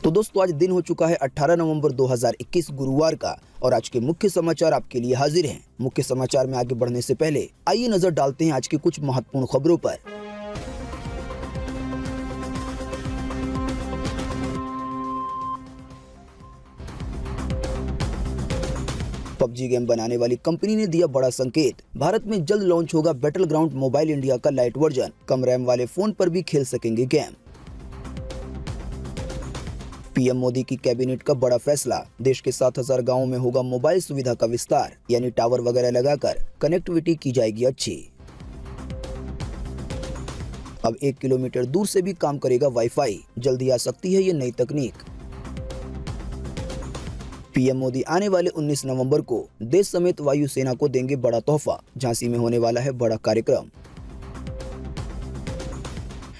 तो दोस्तों आज दिन हो चुका है 18 नवंबर 2021 गुरुवार का और आज के मुख्य समाचार आपके लिए हाजिर हैं। मुख्य समाचार में आगे बढ़ने से पहले आइए नजर डालते हैं आज की कुछ महत्वपूर्ण खबरों पर। पबजी गेम बनाने वाली कंपनी ने दिया बड़ा संकेत। भारत में जल्द लॉन्च होगा बैटल ग्राउंड मोबाइल इंडिया का लाइट वर्जन। कम रैम वाले फोन पर भी खेल सकेंगे गेम। पीएम मोदी की कैबिनेट का बड़ा फैसला। देश के 7000 गांवों में होगा मोबाइल सुविधा का विस्तार, यानी टावर वगैरह लगाकर कनेक्टिविटी की जाएगी अच्छी। अब 1 किलोमीटर दूर से भी काम करेगा वाईफाई। जल्दी आ सकती है ये नई तकनीक। पीएम मोदी आने वाले 19 नवंबर को देश समेत वायुसेना को देंगे बड़ा तोहफा। झांसी में होने वाला है बड़ा कार्यक्रम।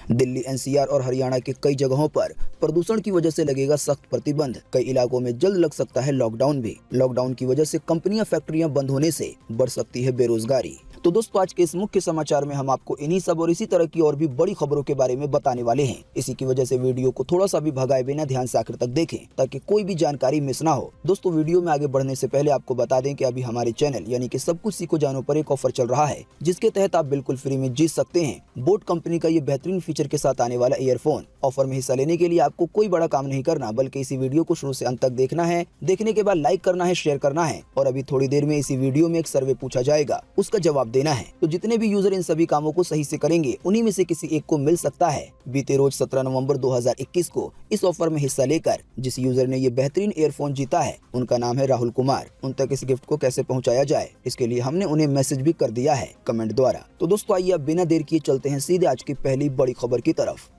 दिल्ली, एनसीआर और हरियाणा के कई जगहों पर प्रदूषण की वजह से लगेगा सख्त प्रतिबंध। कई इलाकों में जल्द लग सकता है लॉकडाउन भी। लॉकडाउन की वजह से कंपनियां, फैक्ट्रियां बंद होने से बढ़ सकती है बेरोजगारी। तो दोस्तों आज के इस मुख्य समाचार में हम आपको इन्हीं सब और इसी तरह की और भी बड़ी खबरों के बारे में बताने वाले हैं। इसी की वजह से वीडियो को थोड़ा सा भी भगाए बिना ध्यान से आखिर तक देखें ताकि कोई भी जानकारी मिस ना हो। दोस्तों वीडियो में आगे बढ़ने से पहले आपको बता दें कि अभी हमारे चैनल यानी कि सब कुछ सीखो जानो पर एक ऑफर चल रहा है, जिसके तहत आप बिल्कुल फ्री में जीत सकते हैं बोट कंपनी का ये बेहतरीन फीचर के साथ आने वाला ईयरफोन। ऑफर में हिस्सा लेने के लिए आपको कोई बड़ा काम नहीं करना, बल्कि इसी वीडियो को शुरू से अंत तक देखना है। देखने के बाद लाइक करना है, शेयर करना है और अभी थोड़ी देर में इसी वीडियो में एक सर्वे पूछा जाएगा, उसका जवाब देना है। तो जितने भी यूजर इन सभी कामों को सही से करेंगे उन्हीं में से किसी एक को मिल सकता है। बीते रोज 17 नवंबर 2021 को इस ऑफर में हिस्सा लेकर जिस यूजर ने ये बेहतरीन ईयरफोन जीता है उनका नाम है राहुल कुमार। उन तक इस गिफ्ट को कैसे पहुंचाया जाए इसके लिए हमने उन्हें मैसेज भी कर दिया है कमेंट द्वारा। तो दोस्तों आइए अब बिना देर किए चलते हैं सीधे आज की पहली बड़ी खबर की तरफ।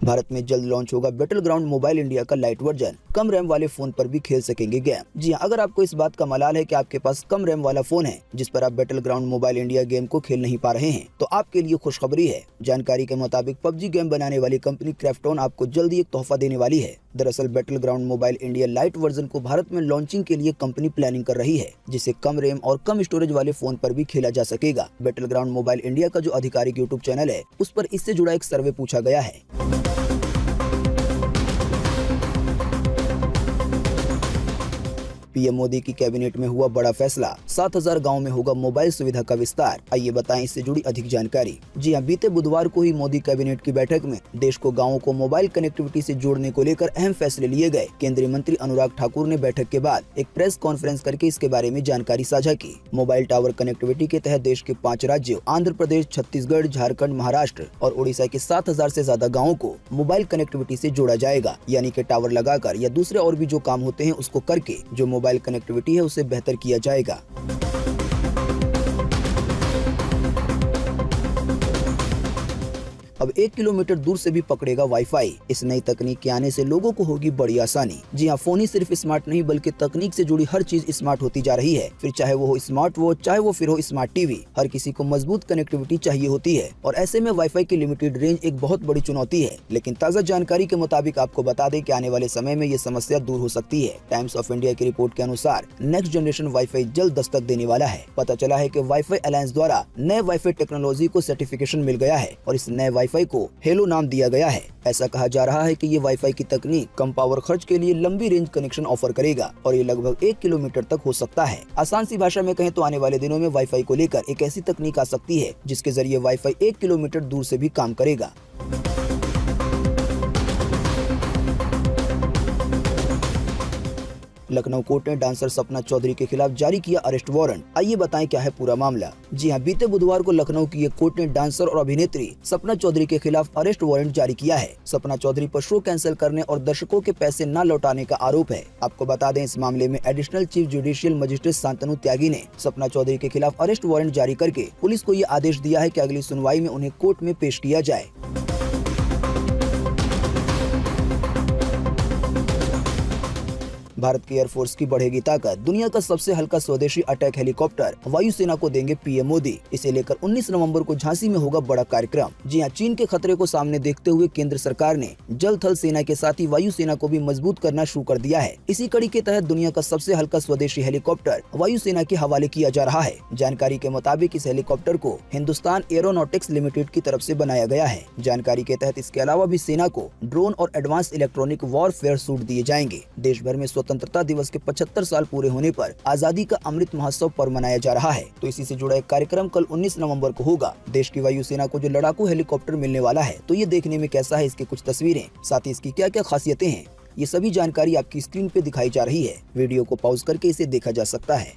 भारत में जल्द लॉन्च होगा बैटल ग्राउंड मोबाइल इंडिया का लाइट वर्जन। कम रैम वाले फोन पर भी खेल सकेंगे गेम। जी हाँ, अगर आपको इस बात का मलाल है कि आपके पास कम रैम वाला फोन है जिस पर आप battle ground mobile India game को खेल नहीं पा रहे हैं, तो आपके लिए खुशखबरी है। जानकारी के मुताबिक पबजी गेम बनाने वाली कंपनी क्राफ्टोन आपको जल्द ही एक तोहफा देने वाली है। दरअसल battle ground mobile India light version को भारत में लॉन्चिंग के लिए कंपनी प्लानिंग कर रही है, जिसे कम रैम और कम स्टोरेज वाले फोन पर भी खेला जा सकेगा। बैटल ग्राउंड मोबाइल इंडिया का जो आधिकारिक यूट्यूब चैनल है उस पर इससे जुड़ा एक सर्वे पूछा गया है। पीएम मोदी की कैबिनेट में हुआ बड़ा फैसला। 7000 गांव में होगा मोबाइल सुविधा का विस्तार। आइए बताएं इससे जुड़ी अधिक जानकारी। जी हां, बीते बुधवार को ही मोदी कैबिनेट की बैठक में देश को गांवों को मोबाइल कनेक्टिविटी से जोड़ने को लेकर अहम फैसले लिए गए। केंद्रीय मंत्री अनुराग ठाकुर ने बैठक के बाद एक प्रेस कॉन्फ्रेंस करके इसके बारे में जानकारी साझा की। मोबाइल टावर कनेक्टिविटी के तहत देश के 5 राज्यों आंध्र प्रदेश, छत्तीसगढ़, झारखंड, महाराष्ट्र और उड़ीसा के 7000 से ज्यादा गाँवों को मोबाइल कनेक्टिविटी से जोड़ा जाएगा, यानी कि टावर लगाकर या दूसरे और भी जो काम होते हैं उसको करके जो मोबाइल कनेक्टिविटी है उसे बेहतर किया जाएगा। अब 1 किलोमीटर दूर से भी पकड़ेगा वाईफाई। इस नई तकनीक के आने से लोगों को होगी बड़ी आसानी। जी हाँ, फोन ही सिर्फ स्मार्ट नहीं बल्कि तकनीक से जुड़ी हर चीज स्मार्ट होती जा रही है। फिर चाहे वो हो स्मार्ट वॉच, चाहे वो फिर हो स्मार्ट टीवी, हर किसी को मजबूत कनेक्टिविटी चाहिए होती है और ऐसे में वाईफाई की लिमिटेड रेंज एक बहुत बड़ी चुनौती है। लेकिन ताज़ा जानकारी के मुताबिक आपको बता दें कि आने वाले समय में ये समस्या दूर हो सकती है। टाइम्स ऑफ इंडिया की रिपोर्ट के अनुसार नेक्स्ट जनरेशन वाईफाई जल्द दस्तक देने वाला है। पता चला है कि वाईफाई अलायंस द्वारा नए वाईफाई टेक्नोलॉजी को सर्टिफिकेशन मिल गया है और इस नए वाईफाई को हेलो नाम दिया गया है। ऐसा कहा जा रहा है कि ये वाईफाई की तकनीक कम पावर खर्च के लिए लंबी रेंज कनेक्शन ऑफर करेगा और ये लगभग 1 किलोमीटर तक हो सकता है। आसान सी भाषा में कहें तो आने वाले दिनों में वाईफाई को लेकर एक ऐसी तकनीक आ सकती है जिसके जरिए वाईफाई 1 किलोमीटर दूर से भी काम करेगा। लखनऊ कोर्ट ने डांसर सपना चौधरी के खिलाफ जारी किया अरेस्ट वारंट। आइए बताएं क्या है पूरा मामला। जी हां, बीते बुधवार को लखनऊ की एक कोर्ट ने डांसर और अभिनेत्री सपना चौधरी के खिलाफ अरेस्ट वारंट जारी किया है। सपना चौधरी पर शो कैंसिल करने और दर्शकों के पैसे न लौटाने का आरोप है। आपको बता दें इस मामले में additional chief judicial magistrate Shantanu Tyagi ने सपना चौधरी के खिलाफ अरेस्ट वारंट जारी करके पुलिस को ये आदेश दिया है कि अगली सुनवाई में उन्हें कोर्ट में पेश किया जाए। भारत की एयरफोर्स की बढ़ेगी ताकत, दुनिया का सबसे हल्का स्वदेशी अटैक हेलीकॉप्टर वायुसेना को देंगे पीएम मोदी। इसे लेकर 19 नवंबर को झांसी में होगा बड़ा कार्यक्रम। जी हां, चीन के खतरे को सामने देखते हुए केंद्र सरकार ने जल थल सेना के साथ ही वायुसेना को भी मजबूत करना शुरू कर दिया है। इसी कड़ी के तहत दुनिया का सबसे हल्का स्वदेशी हेलीकॉप्टर वायुसेना के हवाले किया जा रहा है। जानकारी के मुताबिक इस हेलीकॉप्टर को हिंदुस्तान एरोनॉटिक्स लिमिटेड की तरफ से बनाया गया है। जानकारी के तहत इसके अलावा भी सेना को ड्रोन और एडवांस इलेक्ट्रॉनिक वॉरफेयर सूट दिए जाएंगे। देश भर में स्वतंत्रता दिवस के 75 साल पूरे होने पर आजादी का अमृत महोत्सव पर्व मनाया जा रहा है, तो इसी से जुड़ा एक कार्यक्रम कल 19 नवंबर को होगा। देश की वायुसेना को जो लड़ाकू हेलीकॉप्टर मिलने वाला है, तो ये देखने में कैसा है, इसकी कुछ तस्वीरें, साथ ही इसकी क्या क्या खासियतें हैं, ये सभी जानकारी आपकी स्क्रीन पे दिखाई जा रही है। वीडियो को पॉज करके इसे देखा जा सकता है।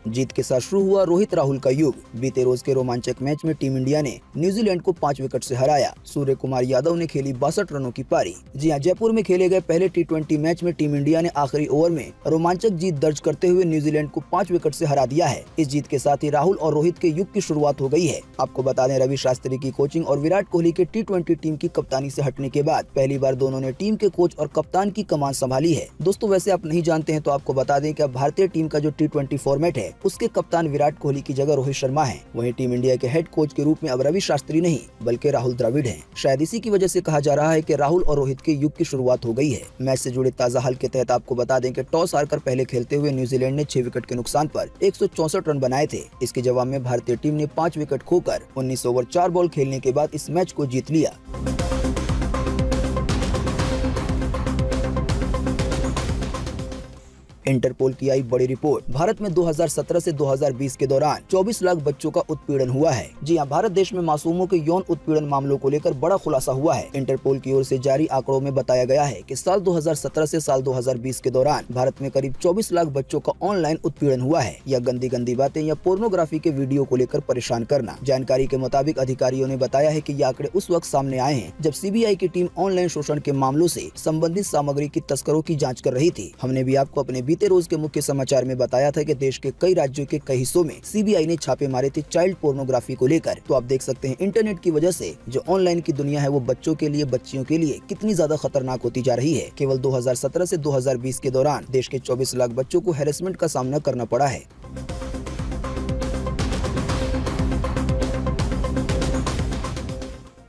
जीत के साथ शुरू हुआ रोहित राहुल का युग। बीते रोज के रोमांचक मैच में टीम इंडिया ने न्यूजीलैंड को 5 विकेट से हराया। सूर्य कुमार यादव ने खेली 62 रनों की पारी। जी हां, जयपुर में खेले गए पहले टी20 मैच में टीम इंडिया ने आखिरी ओवर में रोमांचक जीत दर्ज करते हुए न्यूजीलैंड को 5 विकेट से हरा दिया है। इस जीत के साथ ही राहुल और रोहित के युग की शुरुआत हो गई है। आपको बता दें, रवि शास्त्री की कोचिंग और विराट कोहली के टी20 टीम की कप्तानी से हटने के बाद पहली बार दोनों ने टीम के कोच और कप्तान की कमान संभाली है। दोस्तों, वैसे आप नहीं जानते हैं तो आपको बता दें कि अब भारतीय टीम का जो टी20 फॉर्मेट है, उसके कप्तान विराट कोहली की जगह रोहित शर्मा है। वहीं टीम इंडिया के हेड कोच के रूप में अब रवि शास्त्री नहीं बल्कि राहुल द्रविड़ हैं। शायद इसी की वजह से कहा जा रहा है कि राहुल और रोहित के युग की शुरुआत हो गई है। मैच से जुड़े ताजा हाल के तहत आपको बता दें कि टॉस हारकर पहले खेलते हुए न्यूजीलैंड ने 6 विकेट के नुकसान पर 164 रन बनाए थे। इसके जवाब में भारतीय टीम ने 5 विकेट खोकर 19 ओवर 4 बॉल खेलने के बाद इस मैच को जीत लिया। इंटरपोल की आई बड़ी रिपोर्ट। भारत में 2017 से 2020 के दौरान 24 लाख बच्चों का उत्पीड़न हुआ है। जी हां, भारत देश में मासूमों के यौन उत्पीड़न मामलों को लेकर बड़ा खुलासा हुआ है। इंटरपोल की ओर से जारी आंकड़ों में बताया गया है कि साल 2017 से साल 2020 के दौरान भारत में करीब 24 लाख बच्चों का ऑनलाइन उत्पीड़न हुआ है, या गंदी गंदी बातें या पोर्नोग्राफी के वीडियो को लेकर परेशान करना। जानकारी के मुताबिक अधिकारियों ने बताया है कि ये आंकड़े उस वक्त सामने आए हैं जब सीबीआई की टीम ऑनलाइन शोषण के मामलों से संबंधित सामग्री की तस्करों की जाँच कर रही थी। हमने भी आपको अपने बीते रोज के मुख्य समाचार में बताया था कि देश के कई राज्यों के कई हिस्सों में सीबीआई ने छापे मारे थे चाइल्ड पोर्नोग्राफी को लेकर। तो आप देख सकते हैं इंटरनेट की वजह से जो ऑनलाइन की दुनिया है वो बच्चों के लिए, बच्चियों के लिए कितनी ज्यादा खतरनाक होती जा रही है। केवल 2017 से 2020 के दौरान देश के 24 लाख बच्चों को हैरेसमेंट का सामना करना पड़ा है।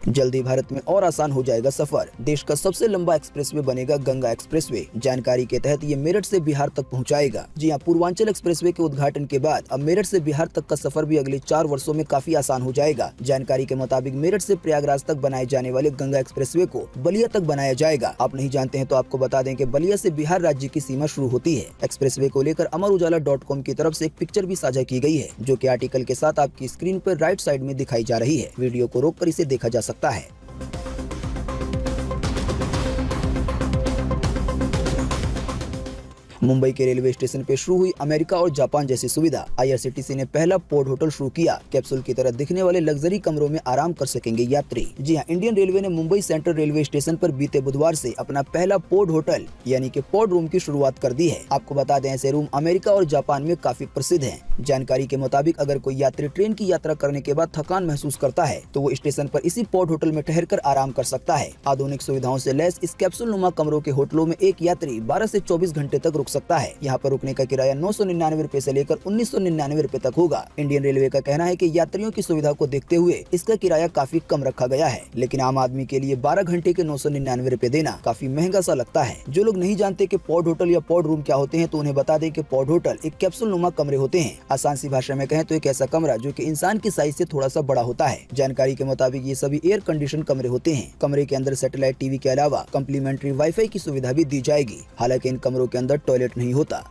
जल्दी भारत में और आसान हो जाएगा सफर। देश का सबसे लंबा एक्सप्रेसवे बनेगा गंगा एक्सप्रेसवे। जानकारी के तहत ये मेरठ से बिहार तक पहुंचाएगा। जी हां, पूर्वांचल एक्सप्रेसवे के उद्घाटन के बाद अब मेरठ से बिहार तक का सफर भी अगले 4 वर्षों में काफी आसान हो जाएगा। जानकारी के मुताबिक मेरठ से प्रयागराज तक बनाए जाने वाले गंगा एक्सप्रेसवे को बलिया तक बनाया जाएगा। आप नहीं जानते हैं तो आपको बता दें कि बलिया से बिहार राज्य की सीमा शुरू होती है। एक्सप्रेसवे को लेकर अमरउजाला.com की तरफ से एक पिक्चर भी साझा की गई है, जो कि आर्टिकल के साथ आपकी स्क्रीन पर राइट साइड में दिखाई जा रही है। वीडियो को रोककर इसे देखा जा सकता है। मुंबई के रेलवे स्टेशन पे शुरू हुई अमेरिका और जापान जैसी सुविधा। आईआरसीटीसी ने पहला पोड होटल शुरू किया। कैप्सूल की तरह दिखने वाले लग्जरी कमरों में आराम कर सकेंगे यात्री। जी हां, इंडियन रेलवे ने मुंबई सेंट्रल रेलवे स्टेशन पर बीते बुधवार से अपना पहला पोड होटल यानी कि पोड रूम की शुरुआत कर दी है। आपको बता दें, ऐसे रूम अमेरिका और जापान में काफी प्रसिद्ध हैं। जानकारी के मुताबिक अगर कोई यात्री ट्रेन की यात्रा करने के बाद थकान महसूस करता है तो वो स्टेशन पर इसी पोड होटल में ठहर कर आराम कर सकता है। आधुनिक सुविधाओं से लैस इस कैप्सूल नुमा कमरों के होटलों में एक यात्री 12 से 24 घंटे तक रुक सकता है। यहाँ पर रुकने का किराया 999 रुपए से लेकर 1999 रुपए तक होगा। इंडियन रेलवे का कहना है कि यात्रियों की सुविधा को देखते हुए इसका किराया काफी कम रखा गया है, लेकिन आम आदमी के लिए 12 घंटे के 999 रुपए देना काफी महंगा सा लगता है। जो लोग नहीं जानते कि पॉड होटल या पॉड रूम क्या होते हैं तो उन्हें बता दें कि पॉड होटल एक कैप्सूल नुमा कमरे होते हैं। आसान सी भाषा में कहें तो एक ऐसा कमरा जो कि इंसान की साइज से थोड़ा सा बड़ा होता है। जानकारी के मुताबिक ये सभी एयर कंडीशन कमरे होते हैं। कमरे के अंदर सैटेलाइट टीवी के अलावा कम्प्लीमेंट्री वाईफाई की सुविधा भी दी जाएगी। हालांकि इन कमरों के अंदर टॉयलेट नहीं होता।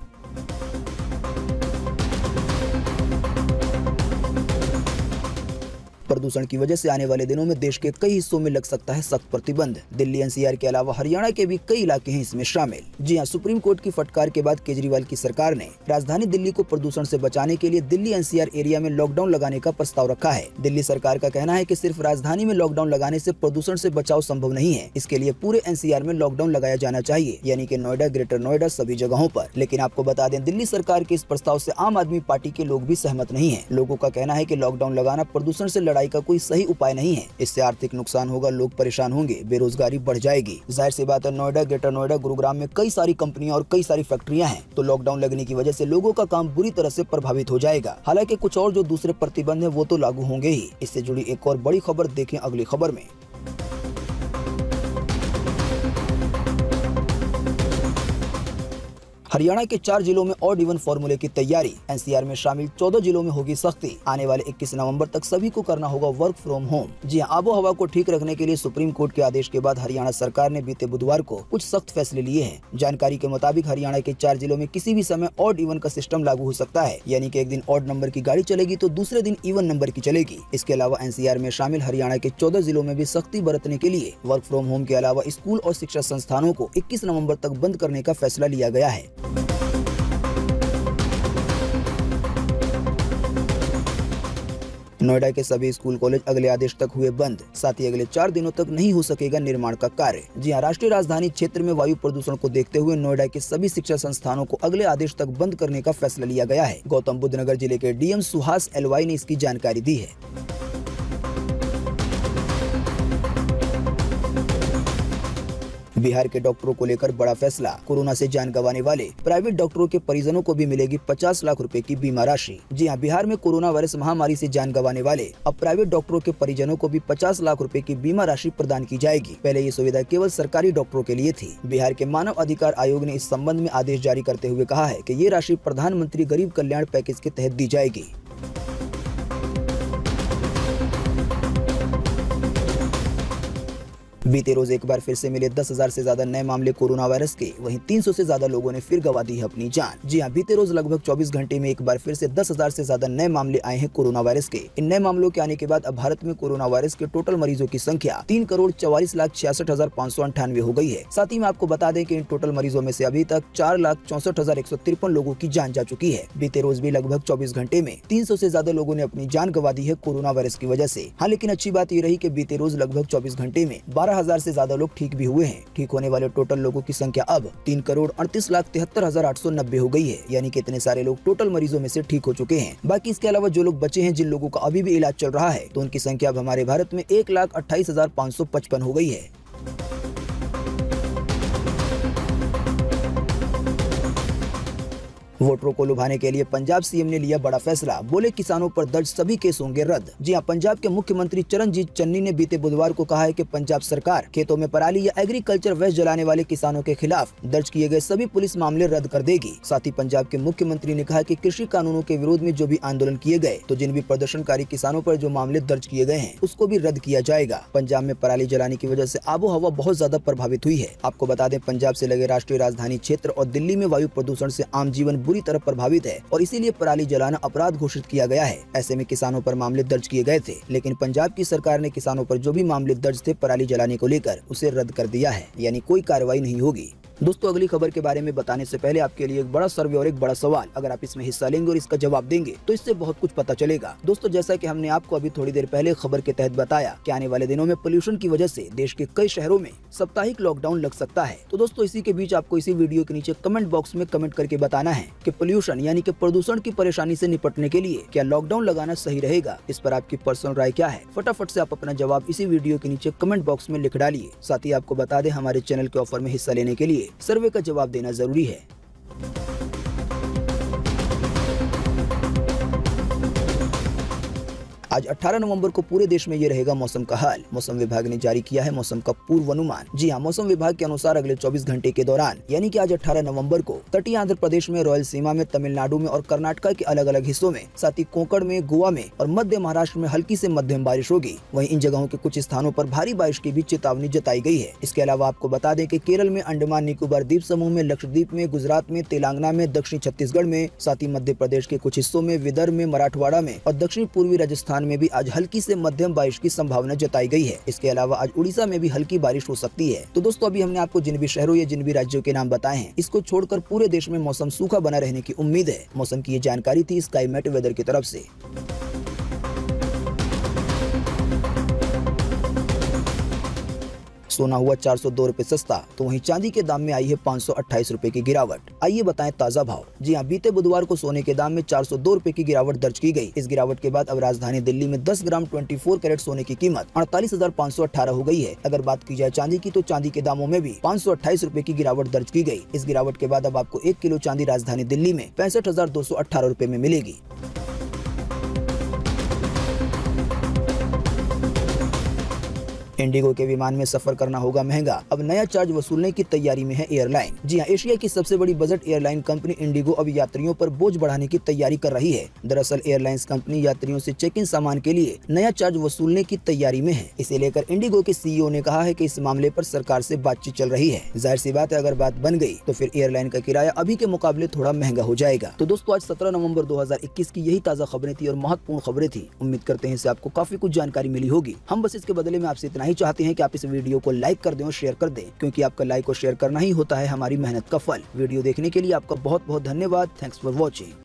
प्रदूषण की वजह से आने वाले दिनों में देश के कई हिस्सों में लग सकता है सख्त प्रतिबंध। दिल्ली एनसीआर के अलावा हरियाणा के भी कई इलाके हैं इसमें शामिल। जी हां, सुप्रीम कोर्ट की फटकार के बाद केजरीवाल की सरकार ने राजधानी दिल्ली को प्रदूषण से बचाने के लिए दिल्ली एनसीआर एरिया में लॉकडाउन लगाने का प्रस्ताव रखा है। दिल्ली सरकार का कहना है कि सिर्फ राजधानी में लॉकडाउन लगाने से प्रदूषण से बचाव संभव नहीं है। इसके लिए पूरे एनसीआर में लॉकडाउन लगाया जाना चाहिए, यानी कि नोएडा, ग्रेटर नोएडा, सभी जगहों पर। लेकिन आपको बता दें, दिल्ली सरकार के इस प्रस्ताव से आम आदमी पार्टी के लोग भी सहमत नहीं है। लोगों का कहना है कि लॉकडाउन लगाना प्रदूषण से लड़ाई पढ़ाई का कोई सही उपाय नहीं है। इससे आर्थिक नुकसान होगा, लोग परेशान होंगे, बेरोजगारी बढ़ जाएगी। जाहिर सी बात है, नोएडा, ग्रेटर नोएडा, गुरुग्राम में कई सारी कंपनियां और कई सारी फैक्ट्रियां हैं, तो लॉकडाउन लगने की वजह से लोगों का काम बुरी तरह से प्रभावित हो जाएगा। हालांकि कुछ और जो दूसरे प्रतिबंध है वो तो लागू होंगे ही। इससे जुड़ी एक और बड़ी खबर देखें अगली खबर में। हरियाणा के 4 जिलों में ऑड इवन फॉर्मूले की तैयारी। एनसीआर में शामिल 14 जिलों में होगी सख्ती। आने वाले 21 नवंबर तक सभी को करना होगा वर्क फ्रॉम होम। जी हां, आबो हवा को ठीक रखने के लिए सुप्रीम कोर्ट के आदेश के बाद हरियाणा सरकार ने बीते बुधवार को कुछ सख्त फैसले लिए हैं। जानकारी के मुताबिक हरियाणा के 4 जिलों में किसी भी समय ऑड इवन का सिस्टम लागू हो सकता है, यानी कि एक दिन ऑड नंबर की गाड़ी चलेगी तो दूसरे दिन इवन नंबर की चलेगी। इसके अलावा एनसीआर में शामिल हरियाणा के 14 जिलों में भी सख्ती बरतने के लिए वर्क फ्रॉम होम के अलावा स्कूल और शिक्षा संस्थानों को 21 नवम्बर तक बंद करने का फैसला लिया गया है। नोएडा के सभी स्कूल कॉलेज अगले आदेश तक हुए बंद। साथ ही अगले 4 दिनों तक नहीं हो सकेगा निर्माण का कार्य। जी हां, राष्ट्रीय राजधानी क्षेत्र में वायु प्रदूषण को देखते हुए नोएडा के सभी शिक्षा संस्थानों को अगले आदेश तक बंद करने का फैसला लिया गया है। गौतम बुद्ध नगर जिले के डीएम सुहास एलवाई ने इसकी जानकारी दी है। बिहार के डॉक्टरों को लेकर बड़ा फैसला। कोरोना से जान गंवाने वाले प्राइवेट डॉक्टरों के परिजनों को भी मिलेगी 50 लाख रुपए की बीमा राशि। जी हां, बिहार में कोरोना वायरस महामारी से जान गंवाने वाले अब प्राइवेट डॉक्टरों के परिजनों को भी 50 लाख रुपए की बीमा राशि प्रदान की जाएगी। पहले ये सुविधा केवल सरकारी डॉक्टरों के लिए थी। बिहार के मानव अधिकार आयोग ने इस संबंध में आदेश जारी करते हुए कहा है कि ये राशि प्रधानमंत्री गरीब कल्याण पैकेज के तहत दी जाएगी। बीते रोज एक बार फिर से मिले 10,000 से ज्यादा नए मामले कोरोना वायरस के। वहीं 300 से ज्यादा लोगों ने फिर गंवा दी है अपनी जान। जी हां, बीते रोज लगभग 24 घंटे में एक बार फिर से 10,000 से ज्यादा नए मामले आए हैं कोरोना वायरस के। इन नए मामलों के आने के बाद अब भारत में कोरोना वायरस के टोटल मरीजों की संख्या 3,44,66,598 हो गई है। साथ ही में आपको बता दें कि इन टोटल मरीजों में से अभी तक 4,64,153 लोगों की जान जा चुकी है। बीते रोज भी लगभग 24 घंटे में 300 से ज्यादा लोगों ने अपनी जान गंवा दी है कोरोना वायरस की वजह से। हाँ, लेकिन अच्छी बात ये रही कि बीते रोज लगभग 24 घंटे में 12,000 से ज्यादा लोग ठीक भी हुए हैं। ठीक होने वाले टोटल लोगों की संख्या अब 3,38,73,890 हो गई है, यानी कि इतने सारे लोग टोटल मरीजों में से ठीक हो चुके हैं। बाकी इसके अलावा जो लोग बचे हैं, जिन लोगों का अभी भी इलाज चल रहा है, तो उनकी संख्या अब हमारे भारत में 1,28,555 हो गई है। वोटरों को लुभाने के लिए पंजाब सीएम ने लिया बड़ा फैसला। बोले किसानों पर दर्ज सभी केस होंगे रद्द। जी हां, पंजाब के मुख्यमंत्री चरणजीत चन्नी ने बीते बुधवार को कहा है कि पंजाब सरकार खेतों में पराली या एग्रीकल्चर वेस्ट जलाने वाले किसानों के खिलाफ दर्ज किए गए सभी पुलिस मामले रद्द कर देगी। साथ ही पंजाब के मुख्यमंत्री ने कहा कि कृषि कानूनों के विरोध में जो भी आंदोलन किए गए, तो जिन भी प्रदर्शनकारी किसानों पर जो मामले दर्ज किए गए हैं, उसको भी रद्द किया जाएगा। पंजाब में पराली जलाने की वजह से आबो हवा बहुत ज्यादा प्रभावित हुई है। आपको बता दें, पंजाब से लगे राष्ट्रीय राजधानी क्षेत्र और दिल्ली में वायु प्रदूषण से आम जीवन बुरी तरह प्रभावित है और इसीलिए पराली जलाना अपराध घोषित किया गया है। ऐसे में किसानों पर मामले दर्ज किए गए थे, लेकिन पंजाब की सरकार ने किसानों पर जो भी मामले दर्ज थे पराली जलाने को लेकर, उसे रद्द कर दिया है, यानी कोई कार्रवाई नहीं होगी। दोस्तों, अगली खबर के बारे में बताने से पहले आपके लिए एक बड़ा सर्वे और एक बड़ा सवाल। अगर आप इसमें हिस्सा लेंगे और इसका जवाब देंगे तो इससे बहुत कुछ पता चलेगा। दोस्तों, जैसा कि हमने आपको अभी थोड़ी देर पहले खबर के तहत बताया कि आने वाले दिनों में पोल्यूशन की वजह से देश के कई शहरों में साप्ताहिक लॉकडाउन लग सकता है। तो दोस्तों, इसी के बीच आपको इसी वीडियो के नीचे कमेंट बॉक्स में कमेंट करके बताना है कि पोल्यूशन यानी कि प्रदूषण की परेशानी से निपटने के लिए क्या लॉकडाउन लगाना सही रहेगा। इस पर आपकी पर्सनल राय क्या है? फटाफट से आप अपना जवाब इसी वीडियो के नीचे कमेंट बॉक्स में लिख डालिए। साथ ही आपको बता दें, हमारे चैनल के ऑफर में हिस्सा लेने के लिए सर्वे का जवाब देना जरूरी है। आज 18 नवंबर को पूरे देश में ये रहेगा मौसम का हाल। मौसम विभाग ने जारी किया है मौसम का पूर्वानुमान। जी हां, मौसम विभाग के अनुसार अगले 24 घंटे के दौरान यानी कि आज 18 नवंबर को तटीय आंध्र प्रदेश में, रॉयल सीमा में, तमिलनाडु में और कर्नाटक के अलग अलग हिस्सों में, साथ ही कोंकण में, गोवा में और मध्य महाराष्ट्र में हल्की से मध्यम बारिश होगी। वहीं इन जगहों के कुछ स्थानों पर भारी बारिश की भी चेतावनी जताई गई है। इसके अलावा आपको बता दें कि केरल में, अंडमान निकोबार द्वीप समूह में, लक्षद्वीप में, गुजरात में, तेलंगाना में, दक्षिणी छत्तीसगढ़ में, साथ ही मध्य प्रदेश के कुछ हिस्सों में, विदर्भ में, मराठवाड़ा में और दक्षिण पूर्वी राजस्थान में भी आज हल्की से मध्यम बारिश की संभावना जताई गई है। इसके अलावा आज उड़ीसा में भी हल्की बारिश हो सकती है। तो दोस्तों, अभी हमने आपको जिन भी शहरों या जिन भी राज्यों के नाम बताए हैं, इसको छोड़कर पूरे देश में मौसम सूखा बना रहने की उम्मीद है। मौसम की ये जानकारी थी स्काईमेट वेदर की तरफ से। सोना हुआ 402 रुपए सस्ता, तो वहीं चांदी के दाम में आई है 528 रुपए की गिरावट। आइए बताएं ताजा भाव। जी हां, बीते बुधवार को सोने के दाम में 402 रुपए की गिरावट दर्ज की गई। इस गिरावट के बाद अब राजधानी दिल्ली में 10 ग्राम 24 कैरेट सोने की कीमत 48,518 हो गई है। अगर बात की जाए चांदी की, तो चांदी के दामों में भी 528 रुपए की गिरावट दर्ज की गई। इस गिरावट के बाद अब आपको 1 किलो चांदी राजधानी दिल्ली में 65,218 रुपए में मिलेगी। इंडिगो के विमान में सफर करना होगा महंगा, अब नया चार्ज वसूलने की तैयारी में है एयरलाइन। जी हां, एशिया की सबसे बड़ी बजट एयरलाइन कंपनी इंडिगो अब यात्रियों पर बोझ बढ़ाने की तैयारी कर रही है। दरअसल एयरलाइंस कंपनी यात्रियों से चेक इन सामान के लिए नया चार्ज वसूलने की तैयारी में है। इसे लेकर इंडिगो के सीईओ ने कहा है कि इस मामले पर सरकार से बातचीत चल रही है। जाहिर सी बात है, अगर बात बन गई तो फिर एयरलाइन का किराया अभी के मुकाबले थोड़ा महंगा हो जाएगा। तो दोस्तों, आज 17 नवंबर 2021 की यही ताजा खबरें थी और महत्वपूर्ण खबरें थी। उम्मीद करते हैं इससे आपको काफी कुछ जानकारी मिली होगी। हम बस इसके बदले में आपसे इतना ही चाहते हैं कि आप इस वीडियो को लाइक कर दें और शेयर कर दें, क्योंकि आपका लाइक और शेयर करना ही होता है हमारी मेहनत का फल। वीडियो देखने के लिए आपका बहुत बहुत धन्यवाद। Thanks for watching.